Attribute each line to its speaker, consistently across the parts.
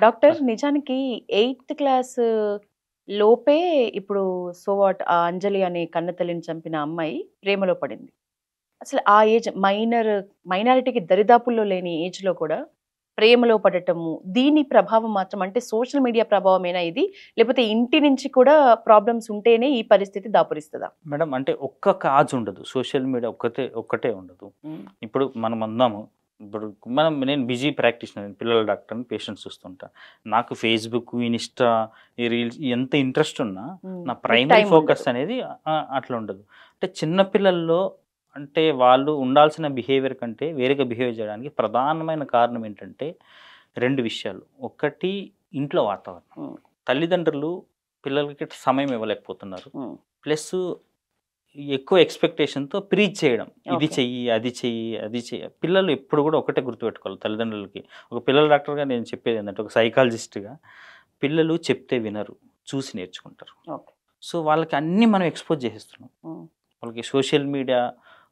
Speaker 1: Doctor నిజానికి eighth class లోపే ఇప్పుడు సో వాట్ ఆ అంజలి అనే కన్నతల్లిని చంపిన అమ్మాయి ప్రేమలో పడింది. అసలు ఆ ఏజ్ మైనారిటీకి దరిదాపుల్లో లేని ఏజ్‌లో కూడా ప్రేమలో పడటము, దీని ప్రభావం మాత్రం అంటే సోషల్ మీడియా ప్రభావమేనా ఇది? లేకపోతే ఇంటి నుంచి కూడా ప్రాబ్లమ్స్ ఉంటేనే ఈ పరిస్థితి దాపురిస్తదా?
Speaker 2: మేడం అంటే ఒక్క కాజ్ ఉండదు. సోషల్ మీడియా ఒక్కటే ఉండదు.
Speaker 1: హ్మ్.
Speaker 2: ఇప్పుడు మనం అందాము. ఇప్పుడు నేను బిజీ ప్రాక్టీషనర్. పిల్లల డాక్టర్‌ని పేషెంట్స్ చూస్తుంటా. నాకు ఫేస్‌బుక్, ఇన్‌స్టా, ఈ రీల్స్ ఎంత ఇంట్రెస్ట్ ఉన్నా
Speaker 1: హ్మ్.
Speaker 2: నా
Speaker 1: మీకు
Speaker 2: ప్రైమరీ
Speaker 1: టైం
Speaker 2: ఫోకస్
Speaker 1: ఉండదు.
Speaker 2: అనేది అట్లా ఉండదు. అంటే చిన్న పిల్లల్లో అంటే వాళ్ళు ఉండాల్సిన బిహేవియర్ కంటే వేరేగా బిహేవ్ చేయడానికి ప్రధానమైన కారణం ఏంటంటే 2 విషయాలు. ఒకటి ఇంట్లో వాతావరణం.
Speaker 1: హ్మ్.
Speaker 2: తల్లిదండ్రులు పిల్లలకి సమయం ఇవ్వలేకపోతున్నారు.
Speaker 1: హ్మ్.
Speaker 2: ప్లస్ ఎక్కువ ఎక్స్‌పెక్టేషన్‌తో ప్రీచ్ చేయడం. ఇది
Speaker 1: ఓకే.
Speaker 2: చెయ్యి, అది చెయ్యి, అది చెయ్యి. పిల్లలు ఎప్పుడు కూడా ఒకటే గుర్తుపెట్టుకోవాలి తల్లిదండ్రులకి. ఒక పిల్లల డాక్టర్‌గా నేను చెప్పేదేంటంటే, ఒక సైకాలజిస్ట్‌గా పిల్లలు చెప్తే వినరు. చూసి నేర్చుకుంటారు.
Speaker 1: ఓకే.
Speaker 2: సో, వాళ్ళకి అన్నీ మనం ఎక్స్‌పోజ్ చేసేస్తున్నాం.
Speaker 1: హ్మ్.
Speaker 2: వాళ్ళకి సోషల్ మీడియా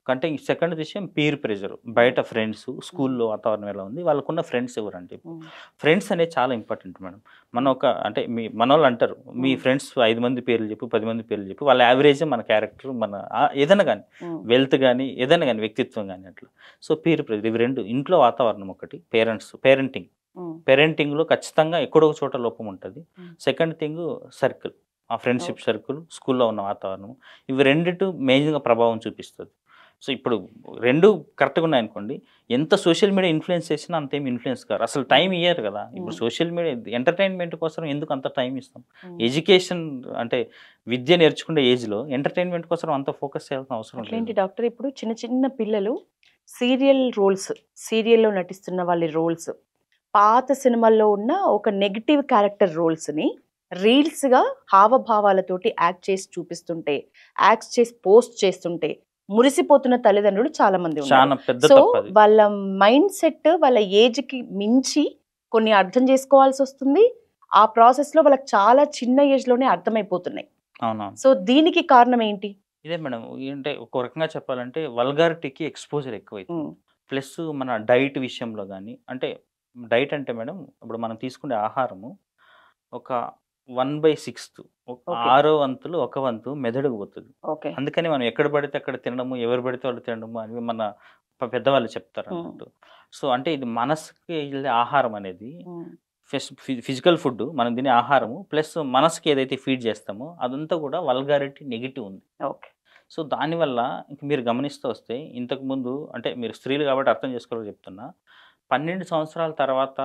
Speaker 2: కంటే సెకండ్ విషయం పీర్ ప్రెషర్.
Speaker 1: హ్మ్.
Speaker 2: బయట ఫ్రెండ్స్,
Speaker 1: హ్మ్.
Speaker 2: స్కూల్‌లో వాతావరణం ఎలా ఉంది? వాళ్ళకున్న ఫ్రెండ్స్ ఎవరంటే
Speaker 1: హ్మ్.
Speaker 2: ఫ్రెండ్స్ అనేది చాలా ఇంపార్టెంట్ మేడం. మన ఒక అంటే మనోళ్ళు అంటారు, మీ
Speaker 1: హ్మ్.
Speaker 2: ఫ్రెండ్స్ 5 మంది పేర్లు చెప్పు, 10 మంది పేర్లు చెప్పు. వాళ్ళ యావరేజే మన క్యారెక్టర్, మన ఏదైనా గాని,
Speaker 1: హ్మ్.
Speaker 2: వెల్త్ గాని, ఏదైనా గాని, వ్యక్తిత్వం గాని అట్లా. సో, పీర్ ప్రెషర్ ఇవి 2 ఇంట్లో వాతావరణం ఒకటి, పేరెంటింగ్.
Speaker 1: హ్మ్.
Speaker 2: పేరెంటింగ్‌లో ఖచ్చితంగా ఎక్కడో ఒక చోట లోపం ఉంటది.
Speaker 1: హ్మ్.
Speaker 2: Second thing circle. ఆ ఫ్రెండ్‌షిప్
Speaker 1: ఓకే.
Speaker 2: సర్కిల్, స్కూల్‌లో ఉన్న వాతావరణం. ఇవి రెండిటి మెయిన్‌గా ప్రభావం చూపిస్తది. సో, ఇప్పుడు 2 కరెక్ట్‌గా ఉన్నాయనుకోండి, ఎంత సోషల్ మీడియా ఇన్‌ఫ్లుయెన్స్ చేసినా అంతేమి ఇన్‌ఫ్లుయెన్స్ కారు. అసలు
Speaker 1: హ్మ్.
Speaker 2: టైం ఇయ్యరు కదా! ఇప్పుడు
Speaker 1: హ్మ్.
Speaker 2: సోషల్ మీడియా ఎంటర్‌టైన్‌మెంట్ కోసం ఎందుకు అంత టైం ఇస్తాం?
Speaker 1: హ్మ్.
Speaker 2: ఎడ్యుకేషన్ అంటే విద్య నేర్చుకునే ఏజ్‌లో ఎంటర్‌టైన్‌మెంట్ కోసం అంత ఫోకస్ చేయాల్సిన అవసరం
Speaker 1: అట్లేంటి
Speaker 2: లేదు.
Speaker 1: డాక్టర్ ఇప్పుడు చిన్న చిన్న పిల్లలు సీరియల్ రోల్స్, సీరియల్‌లో నటిస్తున్న వాళ్ళ రోల్స్, పాత సినిమాల్లో ఉన్న ఒక నెగెటివ్ క్యారెక్టర్ రోల్స్‌ని రీల్స్‌గా హావభావాలతోటి యాక్ట్ చేసి చూపిస్తుంటే, యాక్ట్ చేసి పోస్ట్ చేస్తుంటే, మురిసిపోతున్న తల్లిదండ్రులు చాలా మంది ఉన్నారు.
Speaker 2: చానా పెద్ద
Speaker 1: సో,
Speaker 2: తప్పది.
Speaker 1: వాళ్ళ మైండ్ సెట్ వాళ్ళ ఏజ్‌కి మించి కొన్ని అర్థం చేసుకోవాల్సొస్తుంది. ఆ ప్రాసెస్‌లో వాళ్ళకి చాలా చిన్న ఏజ్‌లోనే అర్థమైపోతున్నాయి.
Speaker 2: అవునవును.
Speaker 1: సో, దీనికి కారణం ఏంటి?
Speaker 2: ఇదే మేడం. ఏంటే ఒక రకంగా చెప్పాలంటే వల్గారిటీకి ఎక్స్‌పోజర్ ఎక్కువైతుంది.
Speaker 1: హ్మ్.
Speaker 2: ప్లస్ మన డైట్ విషయంలో గాని, అంటే డైట్ అంటే మేడం ఇప్పుడు మనం తీసుకునే ఆహారము ఒక 1/6
Speaker 1: ఓకే.
Speaker 2: ఆరో వంతులు ఒక వంతు మెదడుకు పోతది.
Speaker 1: ఓకే.
Speaker 2: అందుకని మనం ఎక్కడ పడితే అక్కడ తినడము, ఎవరు పడితే వాళ్ళు తినడము అని మన పెద్దవాళ్ళు
Speaker 1: హ్మ్.
Speaker 2: చెప్తారన్నట్టు. సో, అంటే ఇది మనసుకి ఎళ్ళే ఆహారం అనేది
Speaker 1: హ్మ్.
Speaker 2: ఫిజికల్ ఫుడ్ మనం తినే ఆహారము ప్లస్ మనసుకి ఏదైతే ఫీడ్ చేస్తామో అదంతా కూడా వల్గారిటీ నెగెటివ్ ఉంది.
Speaker 1: ఓకే.
Speaker 2: సో, దానివల్ల ఇంక మీరు గమనిస్తూ వస్తే ఇంతకుముందు అంటే మీరు స్త్రీలు కాబట్టి అర్థం చేసుకోవాలని చెప్తున్నా. 12 సంవత్సరాల తర్వాత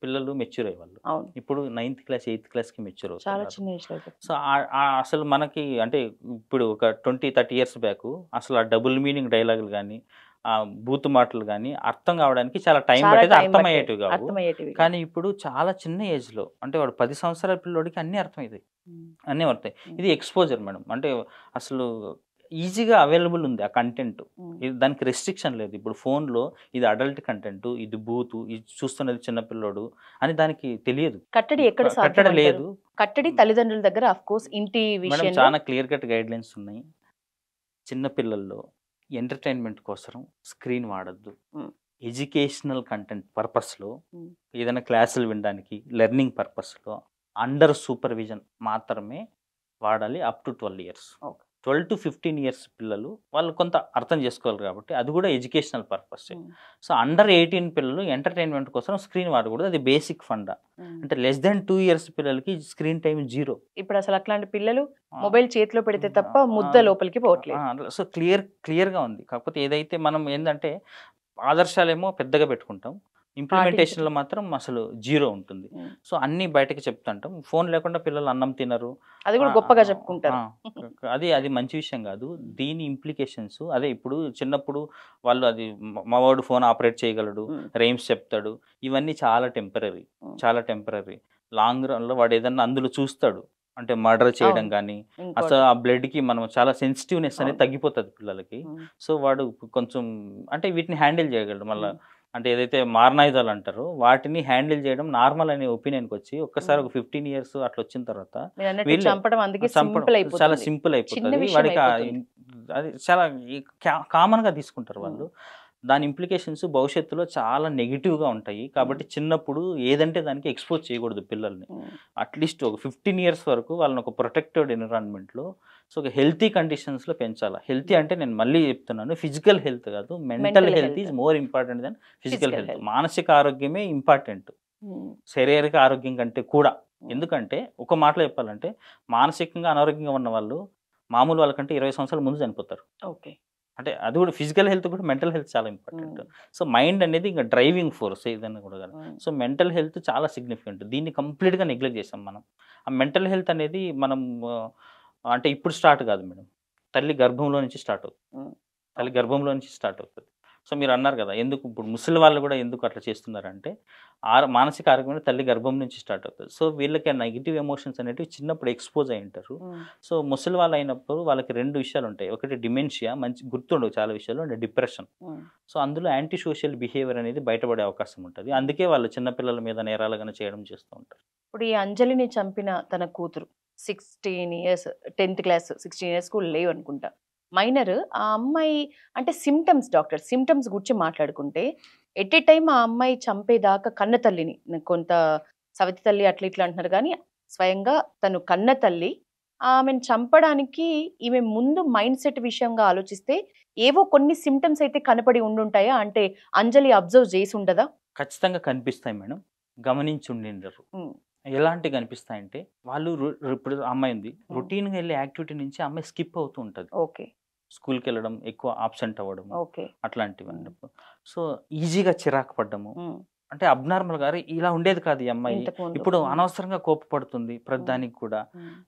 Speaker 2: పిల్లలు మెచ్యూర్ అయ్యేవాళ్ళు.
Speaker 1: అవును.
Speaker 2: ఇప్పుడు నైన్త్ క్లాస్, ఎయిత్ క్లాస్‌కి మెచ్యూర్
Speaker 1: చాలా
Speaker 2: అవుతున్నారు.
Speaker 1: చిన్న ఏజ్‌లో
Speaker 2: సో,
Speaker 1: అయిపోతుంది.
Speaker 2: అసలు మనకి అంటే ఇప్పుడు ఒక 20, 30 ఇయర్స్ బ్యాకు అసలు ఆ డబుల్ మీనింగ్ డైలాగులు గాని, బూతు మాటలు గాని అర్థం కావడానికి చాలా టైం
Speaker 1: చాలా
Speaker 2: పట్టేది.
Speaker 1: టైం పట్టేది.
Speaker 2: అర్థమయ్యేటివి కావు.
Speaker 1: అర్థమయ్యేటివి కాదు.
Speaker 2: కానీ ఇప్పుడు చాలా చిన్న ఏజ్‌లో అంటే వాడు 10 సంవత్సరాల పిల్లోడికి అన్నీ అర్థమైతాయి.
Speaker 1: హ్మ్.
Speaker 2: అన్నీ పడతాయి.
Speaker 1: హ్మ్.
Speaker 2: ఇది ఎక్స్‌పోజర్ మేడం. అంటే అసలు ఈజీగా అవైలబుల్ ఉంది ఆ కంటెంట్.
Speaker 1: హ్మ్.
Speaker 2: దానికి రెస్ట్రిక్షన్ లేదు. ఇప్పుడు ఫోన్‌లో ఇది అడల్ట్ కంటెంట్, ఇది బూతు, ఇది చూస్తున్నది చిన్న పిల్లోడు అని దానికి తెలియదు.
Speaker 1: కట్టడి ఎక్కడ
Speaker 2: కట్టడి
Speaker 1: సాధ్యమంటారు?
Speaker 2: లేదు.
Speaker 1: కట్టడి
Speaker 2: హ్మ్.
Speaker 1: తల్లిదండ్రుల దగ్గర ఆఫ్‌కోర్స్ ఇంటి
Speaker 2: మేడం
Speaker 1: విషయంలో
Speaker 2: చాలా క్లియర్ కట్ గైడ్‌లైన్స్ ఉన్నాయి. చిన్న పిల్లల్లో ఎంటర్‌టైన్‌మెంట్ కోసరం స్క్రీన్ వాడొద్దు.
Speaker 1: హ్మ్.
Speaker 2: ఎడ్యుకేషనల్ కంటెంట్ పర్పస్‌లో
Speaker 1: హ్మ్.
Speaker 2: ఏదైనా క్లాసులు వినడానికి, లెర్నింగ్ పర్పస్‌లో అండర్ సూపర్విజన్ మాత్రమే వాడాలి up to 12 years.
Speaker 1: Okay.
Speaker 2: 12-15 years పిల్లలు వాళ్ళు కొంత అర్థం చేసుకోవాలి కాబట్టి అది కూడా ఎడ్యుకేషనల్ పర్పసే.
Speaker 1: హ్మ్.
Speaker 2: సో, అండర్ 18 పిల్లలు ఎంటర్‌టైన్‌మెంట్ కోసం స్క్రీన్ వాడకూడదు. అది బేసిక్ ఫండా.
Speaker 1: హ్మ్.
Speaker 2: అంటే లెస్ థాన్ 2 ఇయర్స్ పిల్లలకి స్క్రీన్ టైమ్ 0.
Speaker 1: ఇప్పుడసలు అట్లాంటి పిల్లలు
Speaker 2: ఆ!
Speaker 1: మొబైల్ చేతిలో పెడితే తప్ప ముద్ద
Speaker 2: ఆహ్,
Speaker 1: లోపలికి
Speaker 2: ఆ!
Speaker 1: పోవట్లేదు.
Speaker 2: సో, క్లియర్‌గా ఉంది. కాకపోతే ఏదైతే మనం ఏందంటే ఆదర్శాలేమో పెద్దగా పెట్టుకుంటాం. ఇంప్లిమెంటేషన్‌లో
Speaker 1: పాటించటం.
Speaker 2: మాత్రం అసలు 0 ఉంటుంది.
Speaker 1: హ్మ్.
Speaker 2: సో, అన్నీ బయటకి చెప్తుంటాం. ఫోను లేకుండా పిల్లలు అన్నం తినరు.
Speaker 1: అది కూడా
Speaker 2: ఆహ్,
Speaker 1: గొప్పగా
Speaker 2: ఆహ్, ఆ!
Speaker 1: చెప్పుకుంటారు.
Speaker 2: అది మంచి విషయం గాదు. దీని ఇంప్లికేషన్స్ అదే ఇప్పుడు చిన్నప్పుడు వాళ్ళు అది మా వాడు ఫోన్ ఆపరేట్ చేయగలడు,
Speaker 1: హ్మ్.
Speaker 2: రైమ్స్ చెప్తాడు. ఇవన్నీ చాలా టెంపరరీ.
Speaker 1: హ్మ్.
Speaker 2: చాలా టెంపరరీ. లాంగ్ రన్‌లో వాడేదన్నా అందులో చూస్తాడు. అంటే మర్డర్ చేయడం
Speaker 1: అవును.
Speaker 2: గానీ, అసలు
Speaker 1: ఇంకోటి.
Speaker 2: ఆ బ్లడ్‌కి మనం చాలా సెన్సిటివ్‌నెస్ అనేది
Speaker 1: అవును.
Speaker 2: తగ్గిపోతది పిల్లలకి.
Speaker 1: హ్మ్.
Speaker 2: సో, వాడు కొంచెం అంటే వీటిని హ్యాండిల్ చేయగలడు. మళ్ళా
Speaker 1: హ్మ్.
Speaker 2: అంటే ఏదైతే మారణాయుధాలు అంటారో వాటిని హ్యాండిల్ చేయడం నార్మల్ అనే ఒపీనియన్‌కొచ్చి ఒక్కసారి
Speaker 1: హ్మ్.
Speaker 2: ఒక 15 ఇయర్స్ అట్లా వచ్చిన తర్వాత
Speaker 1: మీరన్నట్టు
Speaker 2: వీళ్ళే
Speaker 1: చంపడం అందుకే
Speaker 2: చంపడం
Speaker 1: సింపుల్
Speaker 2: చాలా
Speaker 1: అయిపోతుంది.
Speaker 2: సింపుల్
Speaker 1: చిన్న
Speaker 2: అయిపోతది.
Speaker 1: విషయం
Speaker 2: వాడికి
Speaker 1: అయిపోతుంది.
Speaker 2: అది చాలా ఈ కామన్‌గా తీసుకుంటారు
Speaker 1: హ్మ్.
Speaker 2: వాళ్ళు. దాని ఇంప్లికేషన్స్ భవిష్యత్తులో చాలా నెగిటివ్గా ఉంటాయి. కాబట్టి చిన్నప్పుడు ఏదంటే దానికి ఎక్స్పోజ్ చేయకూడదు పిల్లల్ని. అట్లీస్ట్ ఒక 15 ఇయర్స్ వరకు వాళ్ళని ఒక ప్రొటెక్టెడ్ ఎన్విరాన్మెంట్లో, సో ఒక హెల్తీ కండిషన్స్లో పెంచాలి. హెల్తీ అంటే నేను మళ్ళీ చెప్తున్నాను, ఫిజికల్ హెల్త్ కాదు, mental health is more important then physical health. మానసిక ఆరోగ్యమే ఇంపార్టెంట్ శారీరక ఆరోగ్యం కంటే కూడా. ఎందుకంటే ఒక మాటలో చెప్పాలంటే, మానసికంగా అనారోగ్యంగా ఉన్న వాళ్ళు మామూలు వాళ్ళకంటే 20 సంవత్సరాల ముందు చనిపోతారు.
Speaker 1: ఓకే.
Speaker 2: అంటే అది కూడా ఫిజికల్ హెల్త్ కూడా మెంటల్ హెల్త్ చాలా ఇంపార్టెంట్. సో మైండ్ అనేది ఇంకా డ్రైవింగ్ ఫోర్స్ ఏదైనా కూడా కదా. సో మెంటల్ హెల్త్ చాలా సిగ్నిఫికెంట్. దీన్ని కంప్లీట్గా నెగ్లెక్ట్ చేసాం మనం. ఆ మెంటల్ హెల్త్ అనేది మనం అంటే ఇప్పుడు స్టార్ట్ కాదు మేడం, తల్లి గర్భంలో నుంచి స్టార్ట్ అవుతుంది. తల్లి గర్భంలో నుంచి స్టార్ట్ అవుతుంది. సో మీరు అన్నారు కదా, ఎందుకు ఇప్పుడు ముసలి వాళ్ళు కూడా ఎందుకు అట్లా చేస్తున్నారంటే, మానసిక ఆరోగ్యం తల్లి గర్భం నుంచి స్టార్ట్ అవుతుంది. సో వీళ్ళకి నెగిటివ్ ఎమోషన్స్ అనేవి చిన్నప్పుడు ఎక్స్పోజ్ అయి ఉంటారు. సో ముసలి వాళ్ళు అయినప్పుడు వాళ్ళకి 2 విషయాలు ఉంటాయి. ఒకటి డిమెన్షియా, మంచి గుర్తుండవు చాలా విషయాలు, అండ్ డిప్రెషన్. సో అందులో యాంటీ సోషల్ బిహేవియర్ అనేది బయటపడే అవకాశం ఉంటుంది. అందుకే వాళ్ళు చిన్నపిల్లల మీద నేరాలుగానే చేయడం చేస్తూ ఉంటారు.
Speaker 1: ఇప్పుడు ఈ అంజలిని చంపిన తన కూతురు 16 ఇయర్స్, 10th క్లాస్, 16 ఇయర్స్ కూడా లేవు అనుకుంటా, మైనర్. ఆ అమ్మాయి అంటే సిమ్టమ్స్ గురించి మాట్లాడుకుంటే, ఎట్ ఏ టైం ఆ అమ్మాయి చంపేదాకా కన్న తల్లిని, కొంత సవితి తల్లి అట్లా ఇట్లా అంటున్నారు కానీ స్వయంగా తను కన్న తల్లి ఆమెను చంపడానికి ఈమె ముందు మైండ్ సెట్ విషయంగా ఆలోచిస్తే ఏవో కొన్ని సిమ్టమ్స్ అయితే కనపడి ఉండుంటాయా? అంటే అంజలి అబ్జర్వ్ చేసి ఉండదా?
Speaker 2: ఖచ్చితంగా కనిపిస్తాయి మేడం, గమనించి ఉండిండరు. ఎలాంటి కనిపిస్తాయంటే, వాళ్ళు ఇప్పుడు అమ్మాయి ఉంది, రొటీన్గా వెళ్ళే యాక్టివిటీ నుంచి అమ్మాయి స్కిప్ అవుతూ ఉంటుంది.
Speaker 1: ఓకే.
Speaker 2: స్కూల్కి వెళ్ళడం, ఎక్కువ ఆబ్సెంట్ అవ్వడం,
Speaker 1: ఓకే.
Speaker 2: అట్లాంటివన్నీ. సో ఈజీగా చిరాకు పడ్డము, అంటే అబ్నార్మల్ గా ఇలా ఉండేది కాదు ఈ అమ్మాయి. ఇప్పుడు అనవసరంగా కోపపడుతుంది ప్రతిదానికి కూడా.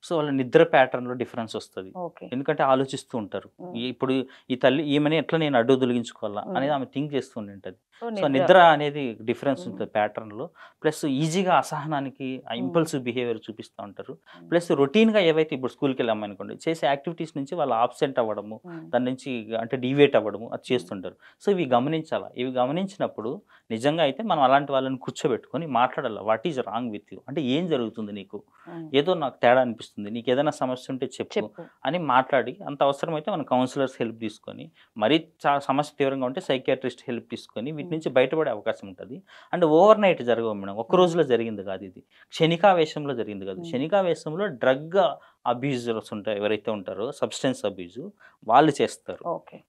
Speaker 2: సో వాళ్ళ నిద్ర ప్యాటర్న్ లో డిఫరెన్స్ వస్తుంది, ఎందుకంటే ఆలోచిస్తూ ఉంటారు. ఇప్పుడు ఈ తల్లి ఈమెని ఎట్లా నేను అడ్డు తొలగించుకోవాలా అనేది ఆమె థింక్ చేస్తూ ఉంటుంది. సో నిద్ర అనేది డిఫరెన్స్ ఉంటుంది ప్యాటర్న్ లో. ప్లస్ ఈజీగా అసహనానికి ఇంపల్సివ్ బిహేవియర్ చూపిస్తూ ఉంటారు. ప్లస్ రొటీన్ గా ఏవైతే ఇప్పుడు స్కూల్కి వెళ్ళాము అనుకోండి, చేసే యాక్టివిటీస్ నుంచి వాళ్ళు ఆబ్సెంట్ అవ్వడము, దాని నుంచి అంటే డివేట్ అవ్వడము అది చేస్తుంటారు. సో ఇవి గమనించాలా. ఇవి గమనించినప్పుడు నిజంగా అయితే మనం అలాంటి వాళ్ళని కూర్చోబెట్టుకొని మాట్లాడాలి. What is wrong with you, అంటే ఏం జరుగుతుంది నీకు, ఏదో నాకు తేడా అనిపిస్తుంది, నీకు ఏదైనా సమస్య ఉంటే చెప్పు అని మాట్లాడి, అంత అవసరమైతే మనం కౌన్సిలర్స్ హెల్ప్ తీసుకొని, మరీ సమస్య తీవ్రంగా ఉంటే సైకియాట్రిస్ట్ హెల్ప్ తీసుకొని వీటి నుంచి బయటపడే అవకాశం ఉంటుంది. అండ్ ఓవర్ నైట్ జరగవు మేడం, ఒక్క రోజులో జరిగింది కాదు ఇది, క్షణికావేశంలో జరిగింది కాదు. క్షణికావేశంలో డ్రగ్ అబ్యూజర్స్ ఉంటారు, ఎవరైతే ఉంటారో సబ్స్టెన్స్ అబ్యూజ్ వాళ్ళు చేస్తారు.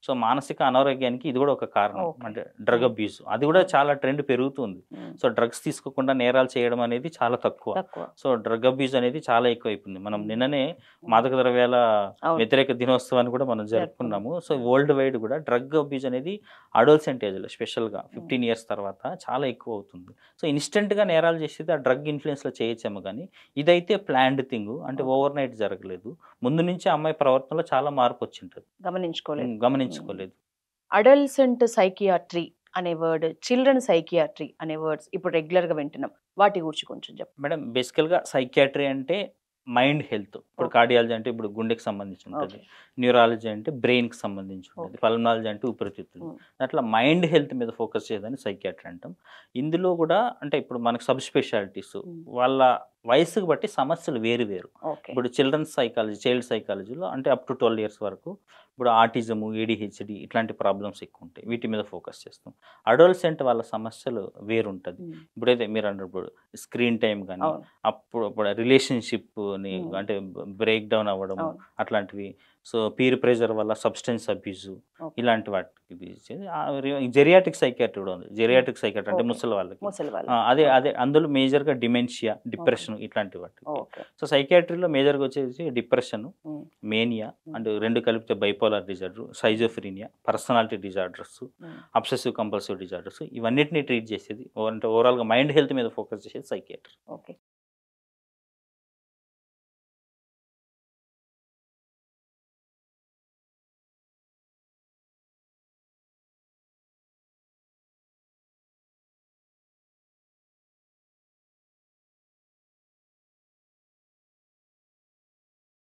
Speaker 2: సో మానసిక అనారోగ్యానికి ఇది కూడా ఒక కారణం, అంటే డ్రగ్ అబ్యూజ్. అది కూడా చాలా ట్రెండ్ పెరుగుతుంది. సో డ్రగ్స్ తీసుకోకుండా నేరాలు చేయడం అనేది చాలా తక్కువ. సో డ్రగ్ అబ్యూజ్ అనేది చాలా ఎక్కువైపోయింది. మనం నిన్ననే మాదక ద్రవ్యాల వ్యతిరేక దినోత్సవాన్ని కూడా మనం జరుపుకున్నాము. సో వరల్డ్ వైడ్ కూడా డ్రగ్ అబ్యూజ్ అనేది అడోల్సెంట్ ఏజ్లో స్పెషల్గా 15 ఇయర్స్ తర్వాత చాలా ఎక్కువ అవుతుంది. సో ఇన్స్టెంట్గా నేరాలు చేసేది ఆ డ్రగ్ ఇన్ఫ్లుయెన్స్లో చేయొచ్చాము, కానీ ఇదైతే ప్లాన్డ్ థింగ్, అంటే ఓవర్ నైట్ జరగలేదు. ముందు నుంచి అమ్మాయి ప్రవర్తనలో చాలా మార్పు వచ్చింటుంది, గమనించుకోలేదు.
Speaker 1: అడల్సెంట్ సైకియాట్రీ అనే వర్డ్, చిల్డ్రన్ సైకియాట్రీ అనే వర్డ్స్ ఇప్పుడు రెగ్యులర్ గా వింటున్నాం, వాటి గురించి కొంచెం చెప్పండి
Speaker 2: మేడం. బేసికల్ గా సైకియాట్రీ అంటే మైండ్ హెల్త్. ఇప్పుడు కార్డియాలజీ అంటే ఇప్పుడు గుండెకి సంబంధించి ఉంటుంది, న్యూరాలజీ అంటే బ్రెయిన్ కి సంబంధించి ఉంటుంది, పల్మనాలజీ అంటే ఊపిరితిత్తులు. అట్లా మైండ్ హెల్త్ మీద ఫోకస్ చేయదని సైకియాట్రీ అంటాం. ఇందులో కూడా అంటే ఇప్పుడు మనకు సబ్ స్పెషాలిటీస్, వాళ్ళ వయసుకు బట్టి సమస్యలు వేరు వేరు. ఇప్పుడు చిల్డ్రన్స్ సైకాలజీ, చైల్డ్ సైకాలజీలో అంటే అప్ టు 12 ఇయర్స్ వరకు ఇప్పుడు ఆటిజము, ఏడిహెచ్డి ఇట్లాంటి ప్రాబ్లమ్స్ ఎక్కువ ఉంటాయి, వీటి మీద ఫోకస్ చేస్తాం. అడోల్సెంట్ వాళ్ళ సమస్యలు వేరుంటుంది. ఇప్పుడైతే మీరు అన్నప్పుడు స్క్రీన్ టైం కానీ, అప్పుడు రిలేషన్షిప్ని అంటే బ్రేక్ డౌన్ అవ్వడము అట్లాంటివి. సో పీర్ ప్రెజర్ వల్ల సబ్స్టెన్స్ అబ్యూజు, ఇలాంటి వాటికి జెరియాట్రిక్ సైకియాట్రీ కూడా ఉంది. జెరియాట్రిక్ సైకియాట్రీ అంటే ముసలి వాళ్ళకి, అదే అందులో మేజర్గా డిమెన్షియా, డిప్రెషన్ ఇట్లాంటి వాటికి. సో సైకియాట్రీలో మేజర్గా వచ్చేసి డిప్రెషన్, మేనియా, అండ్ 2 కలిపితే bipolar disorder, schizophrenia, personality disorders, obsessive compulsive disorders, ఇవన్నిటిని ట్రీట్ చేసేది, అంటే ఓవరాల్గా మైండ్ హెల్త్ మీద ఫోకస్ చేసేది సైకియాట్రీ.